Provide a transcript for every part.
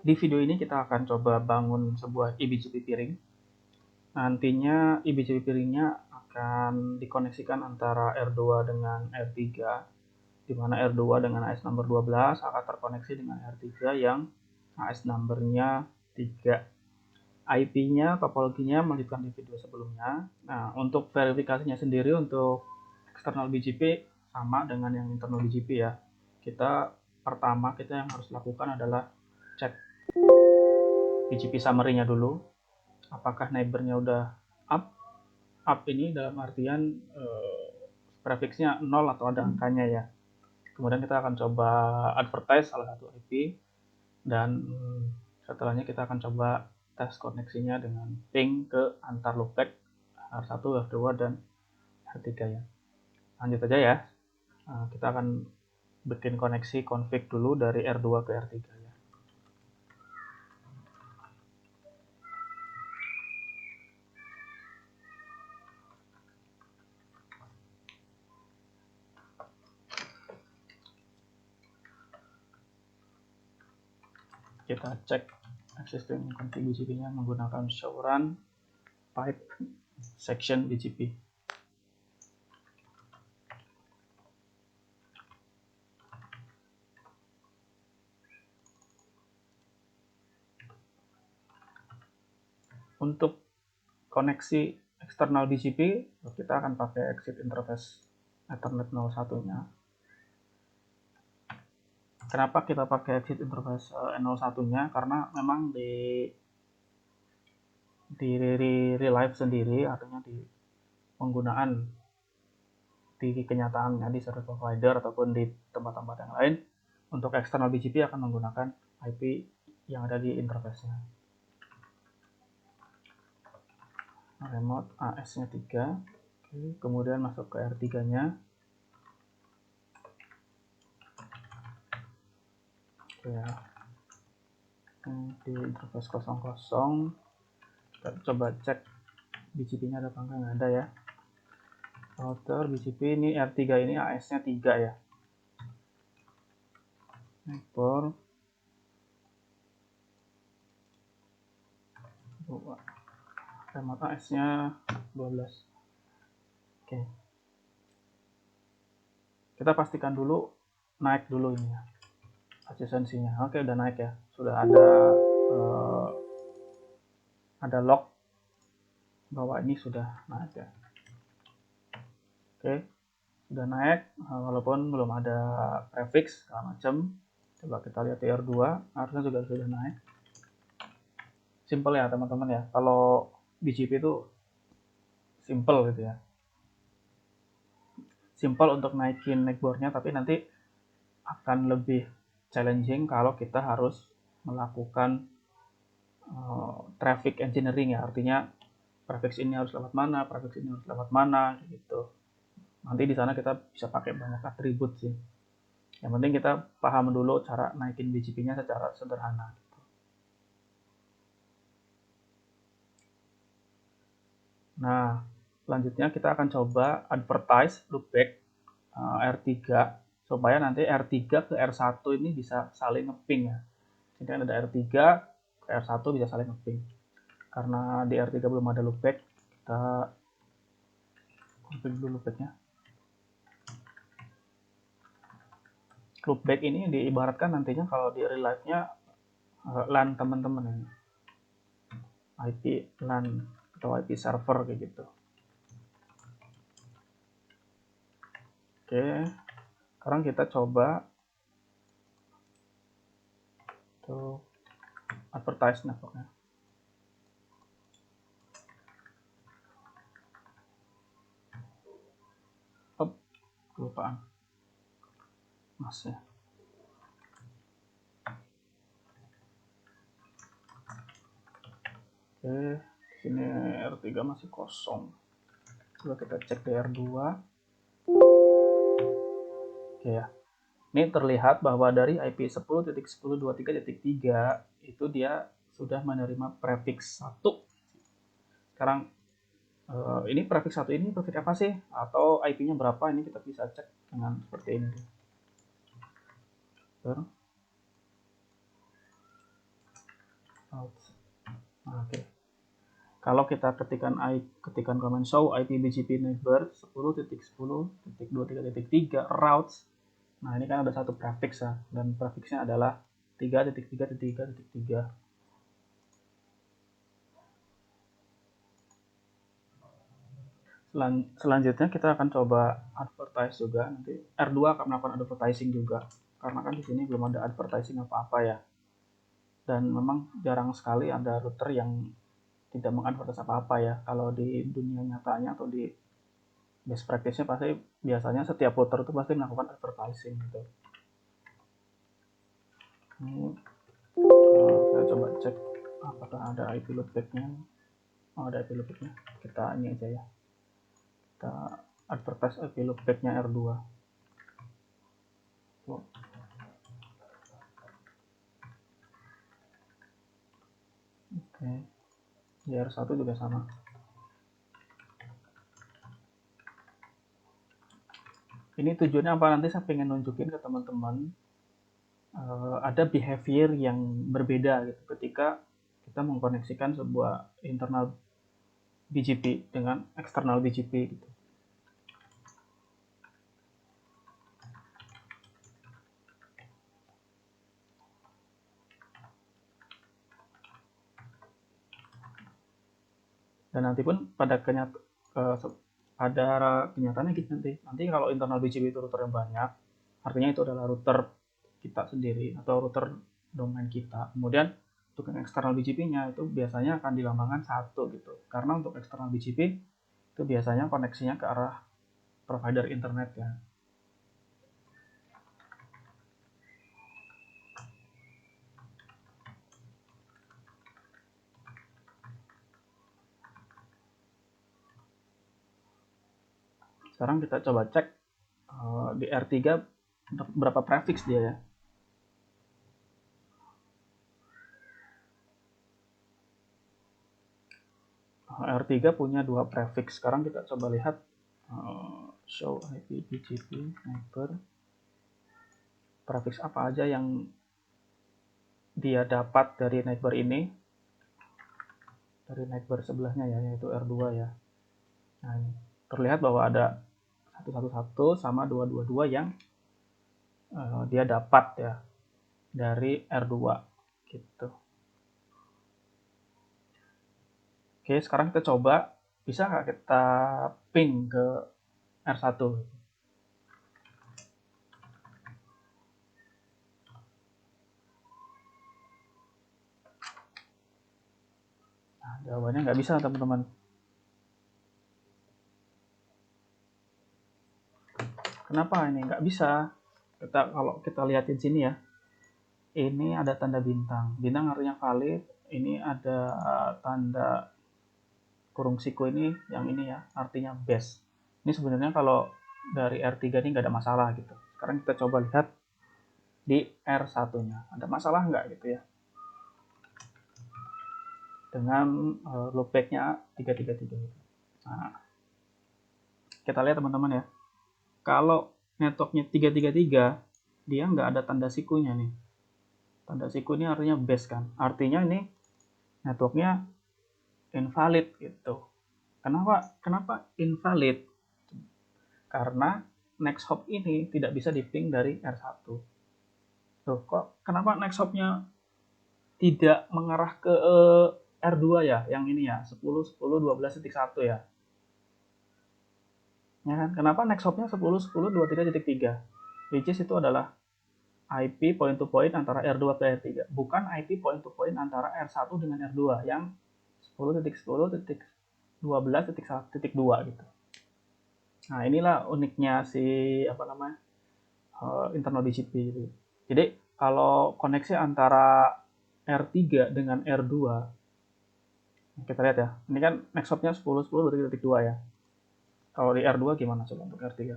Di video ini kita akan coba bangun sebuah eBGP piring. Nantinya eBGP piringnya akan dikoneksikan antara R2 dengan R3, di mana R2 dengan AS number 12 akan terkoneksi dengan R3 yang AS numbernya 3. IP-nya, topologinya melanjutkan di video sebelumnya. Nah, untuk verifikasinya sendiri untuk eksternal BGP sama dengan yang internal BGP ya. Pertama yang harus lakukan adalah cek BGP summary-nya dulu. Apakah neighbor-nya udah up? Up ini dalam artian prefixnya 0 atau ada angkanya ya. Kemudian kita akan coba advertise salah satu IP dan setelahnya kita akan coba tes koneksinya dengan ping ke antar loopback R1, R2 dan R3 ya. Lanjut aja ya. Kita akan bikin koneksi config dulu dari R2 ke R3 ya. Kita cek existing config BGP-nya menggunakan show run pipe section BGP. Untuk koneksi eksternal BGP, kita akan pakai exit interface Ethernet 01-nya. Kenapa kita pakai exit interface 01-nya? Karena memang di real life sendiri, artinya di penggunaan di kenyataannya di service provider ataupun di tempat-tempat yang lain, untuk eksternal BGP akan menggunakan IP yang ada di interface-nya. Remote AS-nya 3. Oke, kemudian masuk ke R3-nya. Oke ya. Di interface 00 kita coba cek BGP-nya ada apa enggak, nggak ada ya. Router BGP ini R3 ini AS-nya 3 ya. Neighbor remote AS-nya 12. Oke. Kita pastikan dulu naik dulu ini ya. Adjacency-nya. Oke, udah naik ya. Sudah ada log bahwa ini sudah naik ya. Oke, sudah naik walaupun belum ada prefix segala macam. Coba kita lihat TR2, harusnya juga sudah naik. Simple ya teman-teman ya. Kalau BGP itu simple gitu ya. Simple untuk naikin neckboardnya, tapi nanti akan lebih challenging kalau kita harus melakukan traffic engineering ya. Artinya prefix ini harus lewat mana, prefix ini harus lewat mana gitu. Nanti di sana kita bisa pakai banyak atribut sih. Yang penting kita paham dulu cara naikin BGP-nya secara sederhana. Nah, selanjutnya kita akan coba advertise loopback R3 supaya nanti R3 ke R1 ini bisa saling ngeping ya. Jadi ada R3 ke R1 bisa saling ngeping. Karena di R3 belum ada loopback, kita config dulu loopbacknya. Loopback ini diibaratkan nantinya kalau di real life-nya LAN teman-teman ini. IP LAN atau IP server kayak gitu. Oke, sekarang kita coba tuh advertise networknya. Kelupaan masnya. Oke, sini R3 masih kosong. Coba kita cek di R2. Oke ya. Ini terlihat bahwa dari IP 10.10.23.3 itu dia sudah menerima prefix 1. Sekarang ini prefix 1 ini prefix apa sih? Atau IP-nya berapa? Ini kita bisa cek dengan seperti ini. Nah, oke. Kalau kita ketikkan command show IP BGP neighbor 10.10.23.3 routes. Nah, ini kan ada satu prefix ya, dan prefixnya adalah 3.3.3.3. Selanjutnya kita akan coba advertise juga. Nanti R2 akan melakukan advertising juga, karena kan di sini belum ada advertising apa-apa ya. Dan memang jarang sekali ada router yang tidak mengadvertise apa-apa ya. Kalau di dunia nyatanya atau di best practice-nya pasti biasanya setiap router itu pasti melakukan advertising gitu. Ini saya coba cek apakah ada IP loopback-nya. Oh, ada IP loopback-nya. Kita ini aja ya. Kita advertise IP loopback-nya R2. Oh. Oke. Di R1 juga sama. Ini tujuannya apa? Nanti saya pengen nunjukin ke teman-teman ada behavior yang berbeda gitu ketika kita mengkoneksikan sebuah internal BGP dengan eksternal BGP gitu. Dan nanti pun pada kenyataannya gitu nanti kalau internal BGP itu router yang banyak, artinya itu adalah router kita sendiri atau router domain kita. Kemudian untuk yang eksternal BGP-nya itu biasanya akan dilambangkan 1 gitu. Karena untuk eksternal BGP itu biasanya koneksinya ke arah provider internet ya. Sekarang kita coba cek di R3 berapa prefix dia ya. R3 punya 2 prefix. Sekarang kita coba lihat show IP BGP neighbor. Prefix apa aja yang dia dapat dari neighbor ini. Dari neighbor sebelahnya ya, yaitu R2 ya. Nah, ini terlihat bahwa ada 111 sama 222 yang dia dapat ya dari R2 gitu. Oke, sekarang kita coba, bisa nggak kita ping ke R1? Nah, jawabannya nggak bisa teman-teman. Kenapa ini nggak bisa? Kalau kita lihatin sini ya, ini ada tanda bintang. Bintang artinya valid. Ini ada tanda kurung siku ini, yang ini ya, artinya best. Ini sebenarnya kalau dari R3 ini nggak ada masalah gitu. Sekarang kita coba lihat di R1-nya. Ada masalah nggak gitu ya? Dengan loopback-nya 333 gitu. Nah, kita lihat teman-teman ya. Kalau networknya 333, dia nggak ada tanda sikunya nih. Tanda siku ini artinya base kan. Artinya ini networknya invalid gitu. Kenapa invalid? Karena next hop ini tidak bisa diping dari R1. Loh, kok kenapa next hopnya tidak mengarah ke R2 ya? Yang ini ya, 10.10.12.1 ya. Ya kan? Kenapa next hopnya 10.10.23.3? Which is itu adalah IP point to point antara R2 ke R3, bukan IP point to point antara R1 dengan R2 yang 10.10.12.1.2 gitu. Nah, inilah uniknya si internal BGP gitu. Jadi kalau koneksi antara R3 dengan R2, kita lihat ya. Ini kan next hopnya 10.10.2 ya. Kalau di R2 gimana coba untuk R3?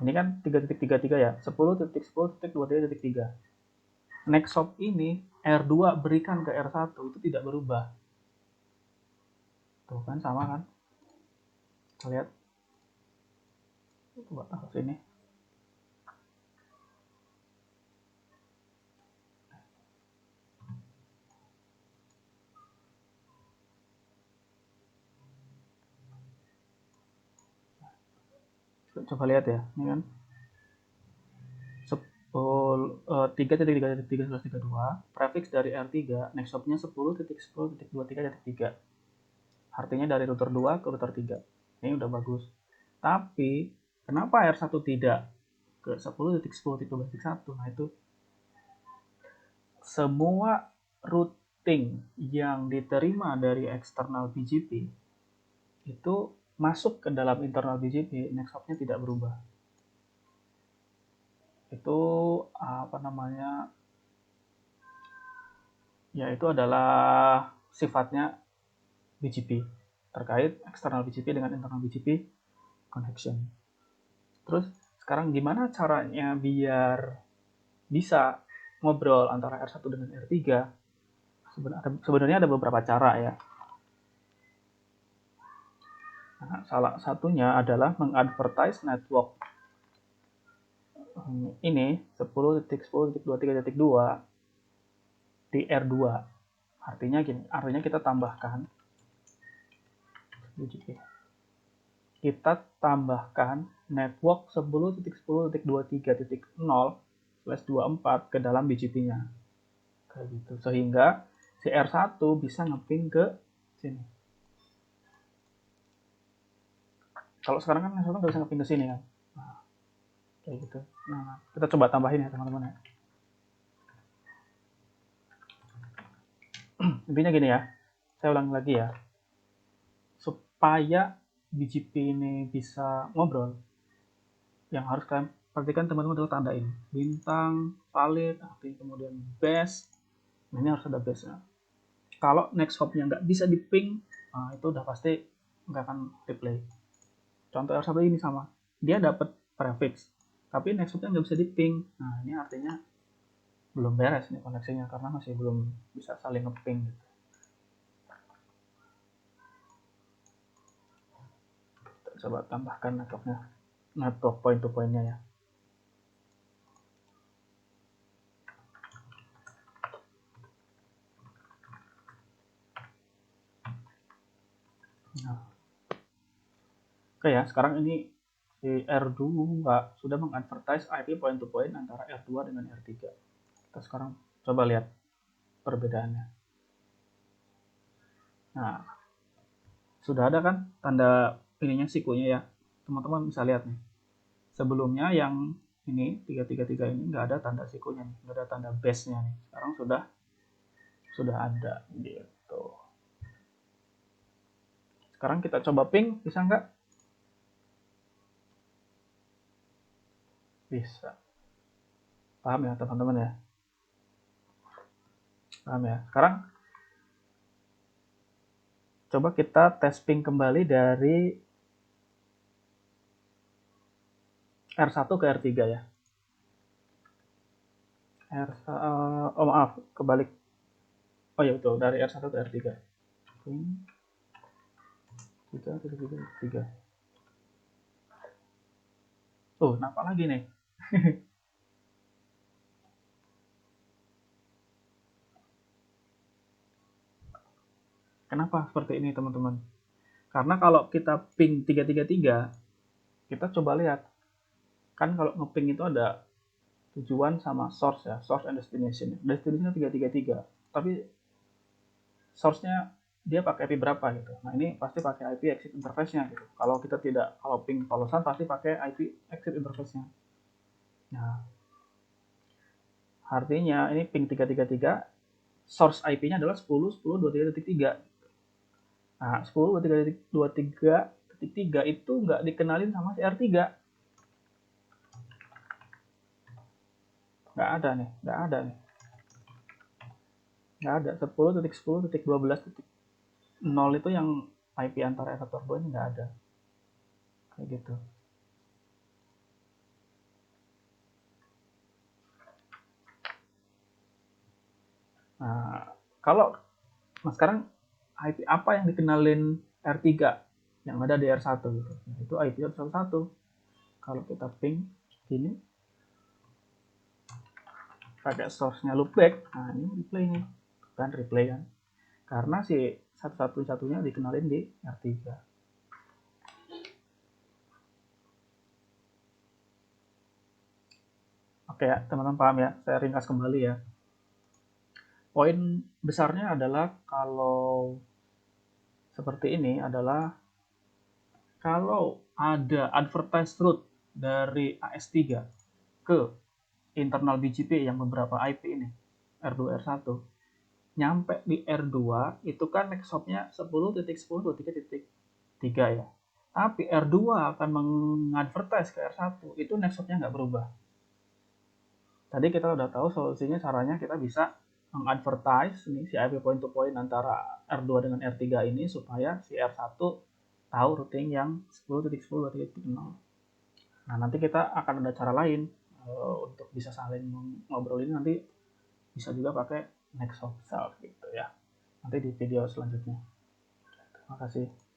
Ini kan 3.33 ya, 10.10.23.3. Next hop ini R2 berikan ke R1 itu tidak berubah. Tuh kan sama kan? Kita lihat. Coba taruh sini. Coba lihat ya, ini kan 3.3.3.11.32, prefix dari R3, next hopnya 10.10.23.3. Artinya dari router 2 ke router 3. Ini udah bagus. Tapi kenapa R1 tidak ke 10.10.12.1? Nah, itu semua routing yang diterima dari eksternal BGP itu masuk ke dalam internal BGP, next hopnya tidak berubah. Itu apa namanya? Ya, itu adalah sifatnya BGP, terkait eksternal BGP dengan internal BGP connection. Terus sekarang gimana caranya biar bisa ngobrol antara R1 dengan R3? Sebenarnya ada beberapa cara ya. Nah, salah satunya adalah mengadvertise network ini 10.10.23.2 di R2. Artinya kita tambahkan network 10.10.23.0/24 ke dalam BGP-nya. Kayak gitu. Sehingga si R1 bisa ngeping ke sini. Kalau sekarang kan R1 nggak bisa ngeping ke sini kan. Nah, kayak gitu. Nah, kita coba tambahin ya teman-teman ya. Intinya gini ya. Saya ulangi lagi ya. Supaya BGP ini bisa ngobrol, yang harus kalian perhatikan teman-teman adalah tanda ini. Bintang, valid, kemudian base. Nah, ini harus ada base-nya. Kalau next hop-nya nggak bisa di ping, nah itu udah pasti nggak akan replay. Contoh R1 ini sama, dia dapat prefix, tapi next hop-nya nggak bisa di ping. Nah, ini artinya belum beres nih koneksinya, karena masih belum bisa saling nge-ping gitu. Kita coba tambahkan network point to point-nya ya. Nah. Oke ya, sekarang ini si R2 sudah mengadvertise IP point to point antara R2 dengan R3. Kita sekarang coba lihat perbedaannya. Nah, sudah ada kan tanda ininya sikunya ya. Teman-teman bisa lihat nih. Sebelumnya yang ini 333 ini nggak ada tanda sikunya nih, nggak ada tanda base-nya nih. Sekarang sudah ada gitu. Sekarang kita coba ping, bisa nggak? Bisa. Paham ya teman-teman ya? Paham ya? Sekarang coba kita tes ping kembali dari R1 ke R3 ya. Oh maaf, kebalik. Oh ya betul, dari R1 ke R3. Ping 3. Tuh, nampak lagi nih. Kenapa seperti ini teman-teman? Karena kalau kita ping 333, kita coba lihat. Kan kalau ngeping itu ada tujuan sama source ya, source and destination. Destination 333, tapi source-nya dia pakai IP berapa gitu. Nah, ini pasti pakai IP exit interface-nya gitu. Kalau ping polosan pasti pakai IP exit interface-nya. Nah, artinya ini ping 333, source IP-nya adalah 10.10.23.3. Nah, 10.23.3 itu nggak dikenalin sama si R3. Nggak ada nih, nggak ada nih. Nggak ada. 10.10.12.0 itu yang IP antara R1 R2 ini nggak ada. Kayak gitu. Nah, sekarang IP apa yang dikenalin R3 yang ada di R1 gitu. Nah, itu IP R11. Kalau kita ping gini pakai source-nya loopback, nah ini replay nih. Kan replay kan. Karena si satu-satunya dikenalin di R3. Oke ya, teman-teman paham ya? Saya ringkas kembali ya. Poin besarnya adalah kalau seperti ini adalah kalau ada advertised route dari AS3 ke internal BGP yang beberapa IP ini, R2, R1, nyampe di R2 itu kan next hopnya 10.10.23.3 ya. Tapi R2 akan mengadvertise ke R1, itu next hopnya nggak berubah. Tadi kita udah tahu solusinya, caranya kita bisa mengadvertise ini si IP point to point antara R2 dengan R3 ini supaya si R1 tahu routing yang 10.10.2.0. Nah, nanti kita akan ada cara lain untuk bisa saling ngobrol ini, nanti bisa juga pakai next hop self gitu ya. Nanti di video selanjutnya. Terima kasih.